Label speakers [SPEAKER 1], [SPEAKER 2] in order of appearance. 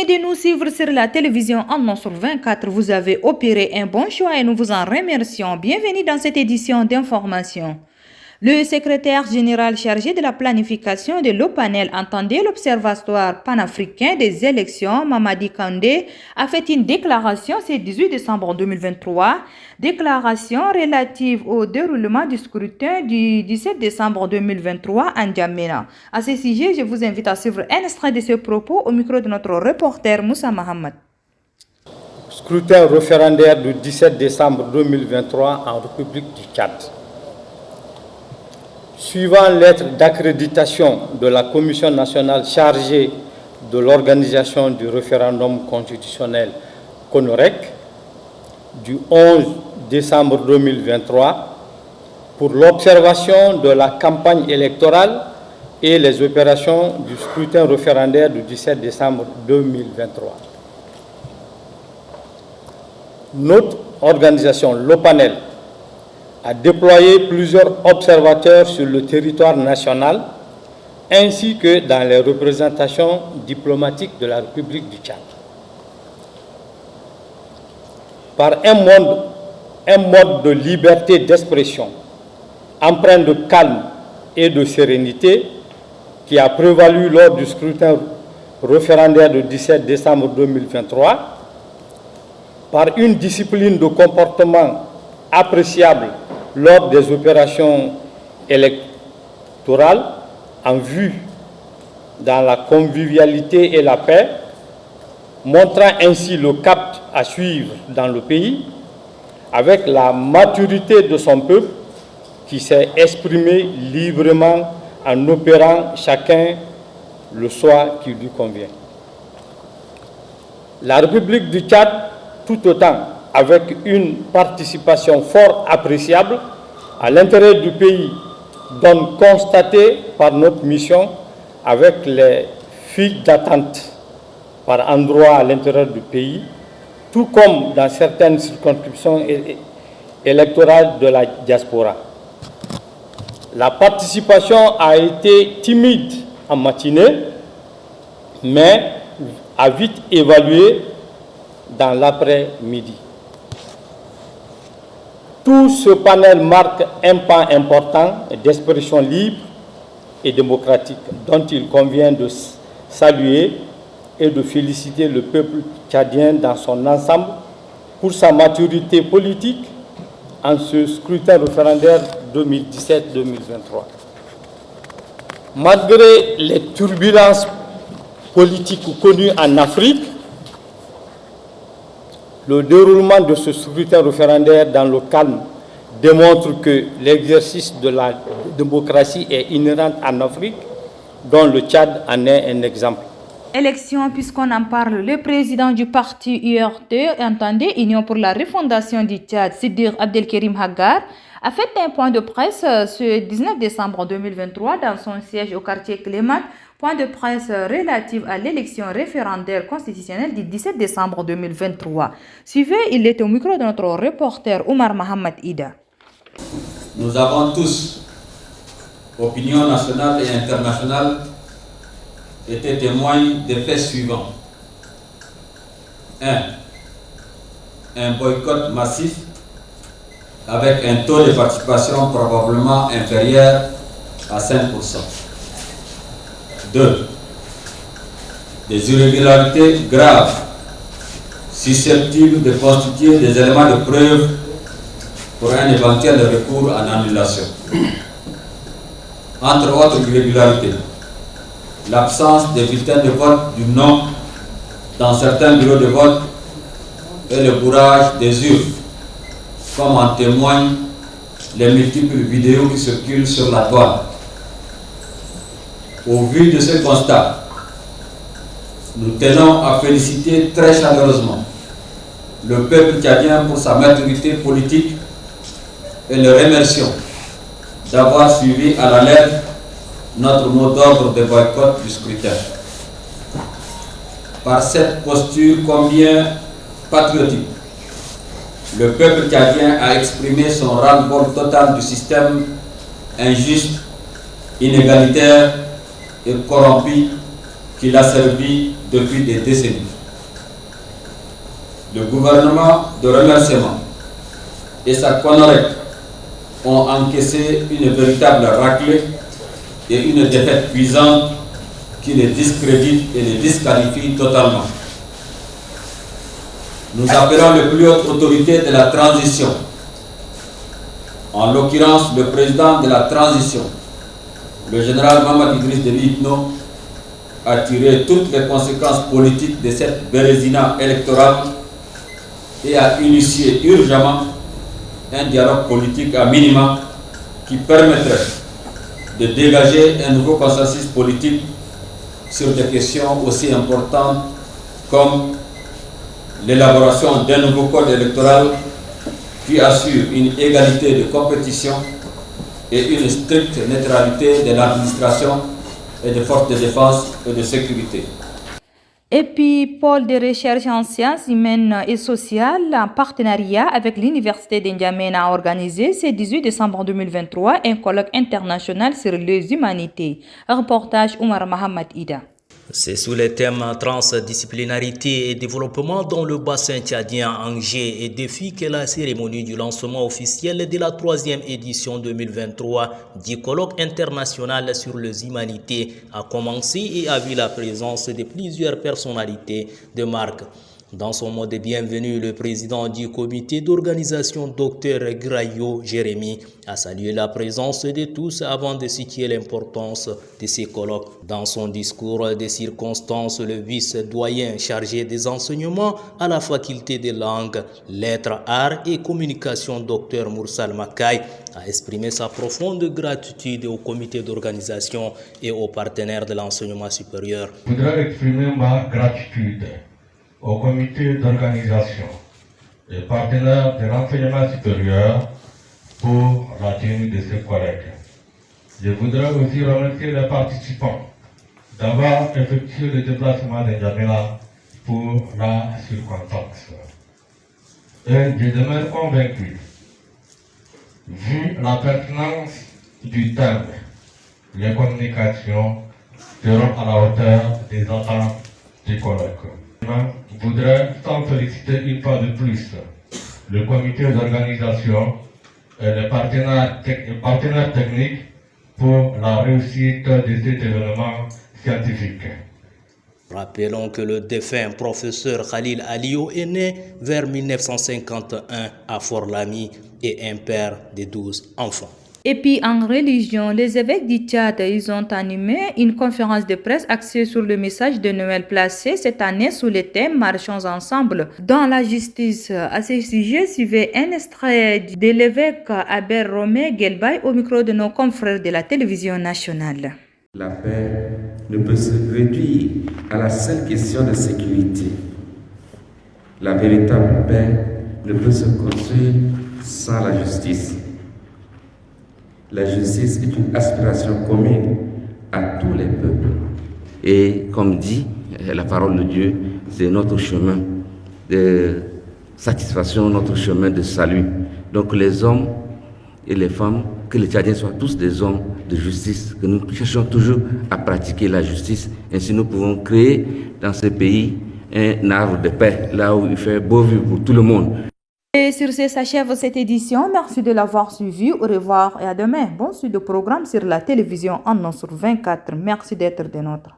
[SPEAKER 1] de nous suivre sur la télévision en sur 24. Vous avez opéré un bon choix et nous vous en remercions. Bienvenue dans cette édition d'information. Le secrétaire général chargé de la planification de l'OPANEL entendait l'Observatoire panafricain des élections, Mamadi Kandé, a fait une déclaration ce 18 décembre 2023, déclaration relative au déroulement du scrutin du 17 décembre 2023 en Djamena. À ce sujet, je vous invite à suivre un extrait de ce propos au micro de notre reporter Moussa Mohamed.
[SPEAKER 2] Scrutin référendaire du 17 décembre 2023 en République du Tchad. Suivant lettre d'accréditation de la Commission nationale chargée de l'organisation du référendum constitutionnel CONOREC du 11 décembre 2023 pour l'observation de la campagne électorale et les opérations du scrutin référendaire du 17 décembre 2023. Notre organisation, l'OPANEL, a déployé plusieurs observateurs sur le territoire national ainsi que dans les représentations diplomatiques de la République du Tchad. Par un mode de liberté d'expression, empreint de calme et de sérénité qui a prévalu lors du scrutin référendaire du 17 décembre 2023, par une discipline de comportement appréciable lors des opérations électorales en vue dans la convivialité et la paix, montrant ainsi le cap à suivre dans le pays, avec la maturité de son peuple qui s'est exprimé librement en opérant chacun le choix qui lui convient. La République du Tchad, tout autant, avec une participation fort appréciable à l'intérêt du pays, donne constaté par notre mission avec les files d'attente par endroits à l'intérieur du pays, tout comme dans certaines circonscriptions électorales de la diaspora. La participation a été timide en matinée, mais a vite évolué dans l'après-midi. Tout ce panel marque un pas important d'expression libre et démocratique dont il convient de saluer et de féliciter le peuple tchadien dans son ensemble pour sa maturité politique en ce scrutin référendaire 2017-2023. Malgré les turbulences politiques connues en Afrique, le déroulement de ce scrutin référendaire dans le calme démontre que l'exercice de la démocratie est inhérent en Afrique, dont le Tchad en est un exemple.
[SPEAKER 1] Élection, puisqu'on en parle, le président du parti URT, entendez, Union pour la refondation du Tchad, Siddir Abdelkerim Hagar, a fait un point de presse ce 19 décembre 2023 dans son siège au quartier Clément, point de presse relatif à l'élection référendaire constitutionnelle du 17 décembre 2023. Suivez, il est au micro de notre reporter Omar Mohamed Ida.
[SPEAKER 3] Nous avons tous, opinion nationale et internationale, été témoins des faits suivants. 1. Un boycott massif avec un taux de participation probablement inférieur à 5%. 2. Des irrégularités graves susceptibles de constituer des éléments de preuve pour un éventuel recours en annulation. Entre autres irrégularités, l'absence des bulletins de vote du non dans certains bureaux de vote et le bourrage des urnes, comme en témoignent les multiples vidéos qui circulent sur la toile. Au vu de ce constat, nous tenons à féliciter très chaleureusement le peuple tchadien pour sa maturité politique et le remercions d'avoir suivi à la lettre notre mot d'ordre de boycott du scrutin. Par cette posture combien patriotique, le peuple tchadien a exprimé son ras-le-bol total du système injuste, inégalitaire et corrompu qui l'a servi depuis des décennies. le gouvernement de remerciement et sa CONOREC ont encaissé une véritable raclée et une défaite cuisante qui les discrédite et les disqualifie totalement. Nous appelons les plus hautes autorités de la transition, en l'occurrence le président de la transition, le général Mamadou Idriss Déby Itno, à tirer toutes les conséquences politiques de cette bérésina électorale et à initier urgemment un dialogue politique à minima qui permettrait de dégager un nouveau consensus politique sur des questions aussi importantes comme l'élaboration d'un nouveau code électoral qui assure une égalité de compétition et une stricte neutralité de l'administration et des forces de défense et de sécurité.
[SPEAKER 1] Et puis, pôle de recherche en sciences humaines et sociales, en partenariat avec l'Université d'Indiamène, a organisé ce 18 décembre 2023 un colloque international sur les humanités. Un reportage Oumar Mohamed Ida.
[SPEAKER 4] C'est sous les thèmes transdisciplinarité et développement dans le bassin tchadien, enjeux et défis que la cérémonie du lancement officiel de la 3e édition 2023 du colloque international sur les humanités a commencé et a vu la présence de plusieurs personnalités de marque. Dans son mot de bienvenue, le président du comité d'organisation, Dr Grayo Jérémy, a salué la présence de tous avant de situer l'importance de ces colloques. Dans son discours de circonstance, le vice-doyen chargé des enseignements à la faculté des langues, lettres, arts et communication, Dr Moursal Makaï, a exprimé sa profonde gratitude au comité d'organisation et aux partenaires de l'enseignement supérieur.
[SPEAKER 5] Je voudrais exprimer ma gratitude au comité d'organisation et partenaires de l'enseignement supérieur pour la tenue de ce colloque. Je voudrais aussi remercier les participants d'avoir effectué le déplacement de N'Djamena pour la circonstance. Et je demeure convaincu, vu la pertinence du thème, les communications seront à la hauteur des attentes du colloque. Je voudrais t'en féliciter une fois de plus le comité d'organisation et les partenaires techniques pour la réussite de cet événement scientifique.
[SPEAKER 4] Rappelons que le défunt professeur Khalil Alio est né vers 1951 à Fort-Lamy et un père de 12 enfants.
[SPEAKER 1] Et puis en religion, les évêques du Tchad, ils ont animé une conférence de presse axée sur le message de Noël placé cette année sous le thème « Marchons ensemble dans la justice ». À ce sujet, suivez un extrait de l'évêque Aber Romé Gelbay au micro de nos confrères de la télévision nationale.
[SPEAKER 6] La paix ne peut se réduire à la seule question de sécurité. La véritable paix ne peut se construire sans la justice. La justice est une aspiration commune à tous les peuples. Et comme dit la parole de Dieu, c'est notre chemin de satisfaction, notre chemin de salut. Donc les hommes et les femmes, que les Tchadiens soient tous des hommes de justice, que nous cherchons toujours à pratiquer la justice. Ainsi nous pouvons créer dans ce pays un arbre de paix, là où il fait beau vivre pour tout le monde.
[SPEAKER 1] Et sur ce s'achève cette édition. Merci de l'avoir suivi. Au revoir et à demain. Bon suite de programme sur la télévision en 24. Merci d'être des nôtres.